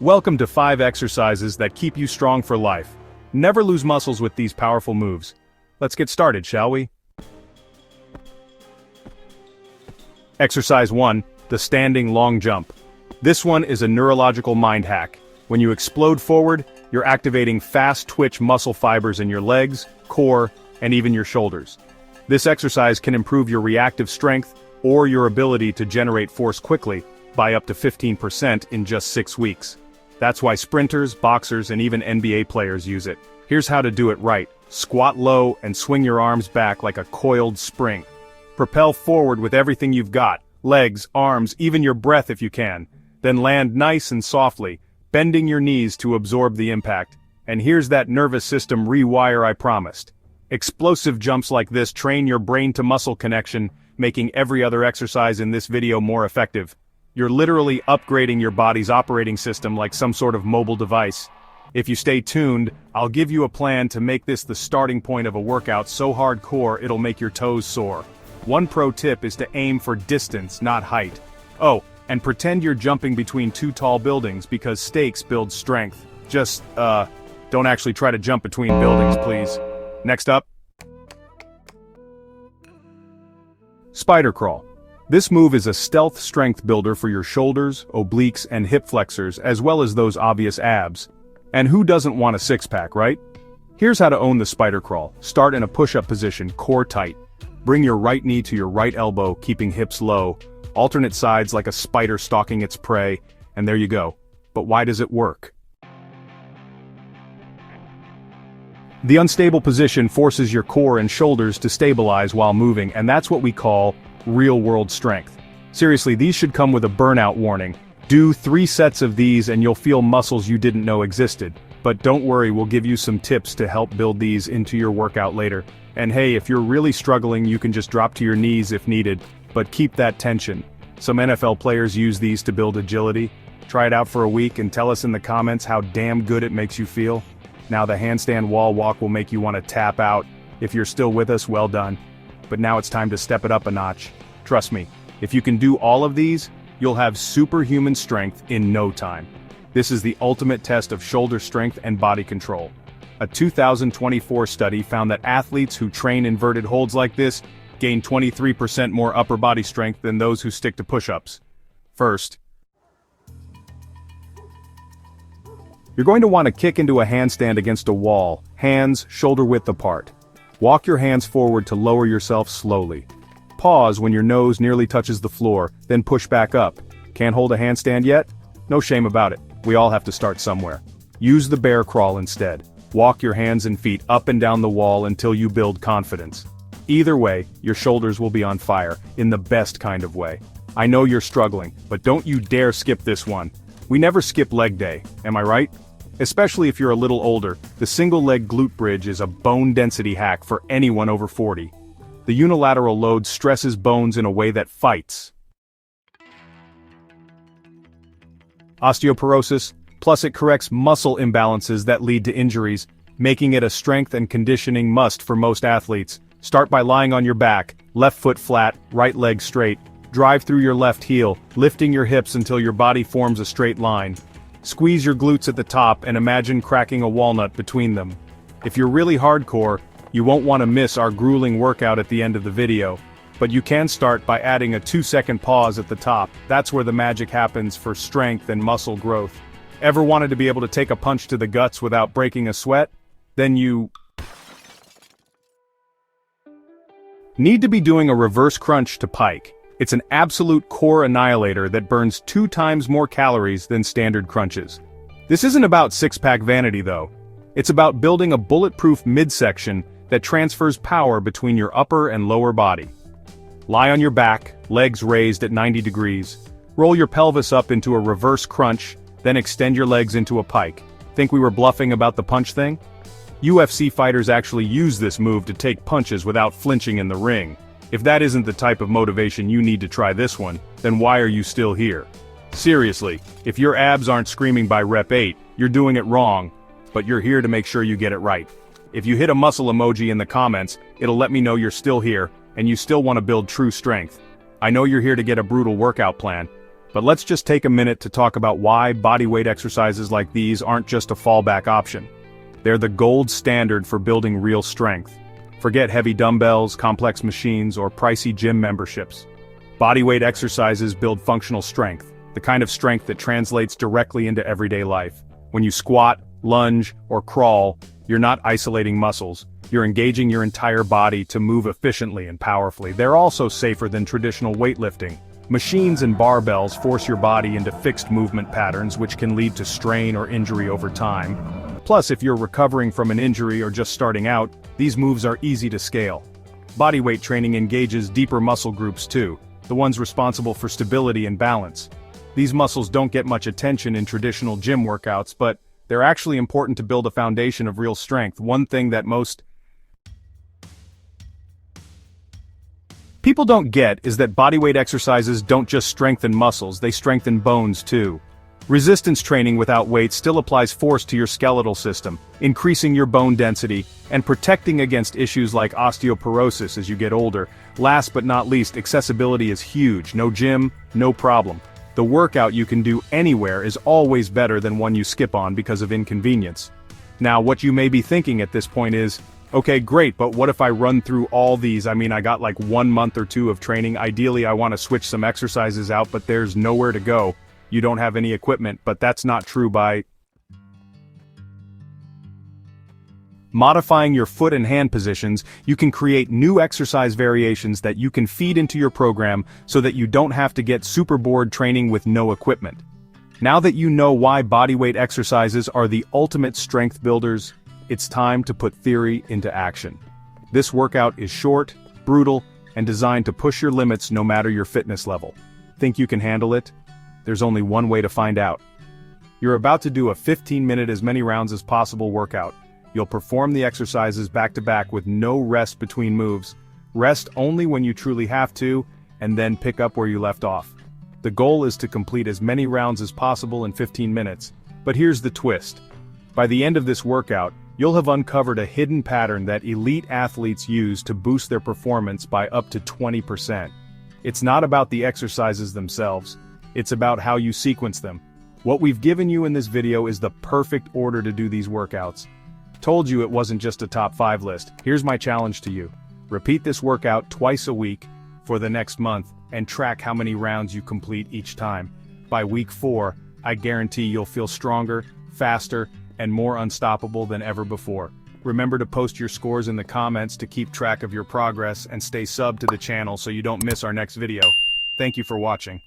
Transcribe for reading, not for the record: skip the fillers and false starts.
Welcome to 5 exercises that keep you strong for life. Never lose muscles with these powerful moves. Let's get started, shall we? Exercise 1, the standing long jump. This one is a neurological mind hack. When you explode forward, you're activating fast twitch muscle fibers in your legs, core, and even your shoulders. This exercise can improve your reactive strength or your ability to generate force quickly by up to 15% in just 6 weeks. That's why sprinters, boxers, and even NBA players use it. Here's how to do it right. Squat low and swing your arms back like a coiled spring. Propel forward with everything you've got, legs, arms, even your breath if you can. Then land nice and softly, bending your knees to absorb the impact. And here's that nervous system rewire I promised. Explosive jumps like this train your brain to muscle connection, making every other exercise in this video more effective. You're literally upgrading your body's operating system like some sort of mobile device. If you stay tuned, I'll give you a plan to make this the starting point of a workout so hardcore it'll make your toes sore. One pro tip is to aim for distance, not height. Oh, and pretend you're jumping between 2 tall buildings because stakes build strength. Just, don't actually try to jump between buildings, please. Next up. Spider crawl. This move is a stealth strength builder for your shoulders, obliques, and hip flexors, as well as those obvious abs. And who doesn't want a six-pack, right? Here's how to own the spider crawl. Start in a push-up position, core tight. Bring your right knee to your right elbow, keeping hips low. Alternate sides like a spider stalking its prey, and there you go. But why does it work? The unstable position forces your core and shoulders to stabilize while moving, and that's what we call real-world strength. Seriously, these should come with a burnout warning. Do 3 sets of these and you'll feel muscles you didn't know existed. But don't worry, we'll give you some tips to help build these into your workout later. And hey, if you're really struggling, you can just drop to your knees if needed, but keep that tension. Some NFL players use these to build agility. Try it out for a week and tell us in the comments how damn good it makes you feel. Now the handstand wall walk will make you want to tap out. If you're still with us, well done. But now it's time to step it up a notch. Trust me, if you can do all of these, you'll have superhuman strength in no time. This is the ultimate test of shoulder strength and body control. A 2024 study found that athletes who train inverted holds like this gain 23% more upper body strength than those who stick to push-ups. First, you're going to want to kick into a handstand against a wall, hands shoulder width apart. Walk your hands forward to lower yourself slowly. Pause when your nose nearly touches the floor, then push back up. Can't hold a handstand yet? No shame about it. We all have to start somewhere. Use the bear crawl instead. Walk your hands and feet up and down the wall until you build confidence. Either way, your shoulders will be on fire, in the best kind of way. I know you're struggling, but don't you dare skip this one. We never skip leg day, am I right? Especially if you're a little older, the single-leg glute bridge is a bone density hack for anyone over 40. The unilateral load stresses bones in a way that fights osteoporosis, plus it corrects muscle imbalances that lead to injuries, making it a strength and conditioning must for most athletes. Start by lying on your back, left foot flat, right leg straight. Drive through your left heel, lifting your hips until your body forms a straight line. Squeeze your glutes at the top and imagine cracking a walnut between them. If you're really hardcore, you won't want to miss our grueling workout at the end of the video. But you can start by adding a 2-second pause at the top. That's where the magic happens for strength and muscle growth. Ever wanted to be able to take a punch to the guts without breaking a sweat? Then you need to be doing a reverse crunch to Pike. It's an absolute core annihilator that burns 2 times more calories than standard crunches. This isn't about six-pack vanity though. It's about building a bulletproof midsection that transfers power between your upper and lower body. Lie on your back, legs raised at 90 degrees. Roll your pelvis up into a reverse crunch, then extend your legs into a pike. Think we were bluffing about the punch thing? UFC fighters actually use this move to take punches without flinching in the ring. If that isn't the type of motivation you need to try this one, then why are you still here? Seriously, if your abs aren't screaming by rep 8, you're doing it wrong, but you're here to make sure you get it right. If you hit a muscle emoji in the comments, it'll let me know you're still here, and you still want to build true strength. I know you're here to get a brutal workout plan, But let's just take a minute to talk about why bodyweight exercises like these aren't just a fallback option. They're the gold standard for building real strength. Forget heavy dumbbells, complex machines, or pricey gym memberships. Bodyweight exercises build functional strength, the kind of strength that translates directly into everyday life. When you squat, lunge, or crawl, you're not isolating muscles. You're engaging your entire body to move efficiently and powerfully. They're also safer than traditional weightlifting. Machines and barbells force your body into fixed movement patterns, which can lead to strain or injury over time. Plus, if you're recovering from an injury or just starting out, these moves are easy to scale. Bodyweight training engages deeper muscle groups too, the ones responsible for stability and balance. These muscles don't get much attention in traditional gym workouts, but they're actually important to build a foundation of real strength. One thing that most people don't get is that bodyweight exercises don't just strengthen muscles, they strengthen bones too. Resistance training without weight still applies force to your skeletal system, increasing your bone density, and protecting against issues like osteoporosis as you get older. Last but not least, accessibility is huge. No gym, no problem. The workout you can do anywhere is always better than one you skip on because of inconvenience. Now, what you may be thinking at this point is, okay, great, but what if I run through all these? I mean, I got like 1 month or 2 of training. Ideally, I want to switch some exercises out, but there's nowhere to go. You don't have any equipment, but that's not true. By modifying your foot and hand positions, you can create new exercise variations that you can feed into your program so that you don't have to get super bored training with no equipment. Now that you know why bodyweight exercises are the ultimate strength builders, it's time to put theory into action. This workout is short, brutal, and designed to push your limits no matter your fitness level. Think you can handle it? There's only one way to find out. You're about to do a 15-minute as many rounds as possible workout. You'll perform the exercises back-to-back with no rest between moves. Rest only when you truly have to, and then pick up where you left off. The goal is to complete as many rounds as possible in 15 minutes. But here's the twist. By the end of this workout, you'll have uncovered a hidden pattern that elite athletes use to boost their performance by up to 20%. It's not about the exercises themselves. It's about how you sequence them. What we've given you in this video is the perfect order to do these workouts. Told you it wasn't just a top 5 list. Here's my challenge to you. Repeat this workout twice a week for the next month and track how many rounds you complete each time. By week 4, I guarantee you'll feel stronger, faster, and more unstoppable than ever before. Remember to post your scores in the comments to keep track of your progress and stay subbed to the channel so you don't miss our next video. Thank you for watching.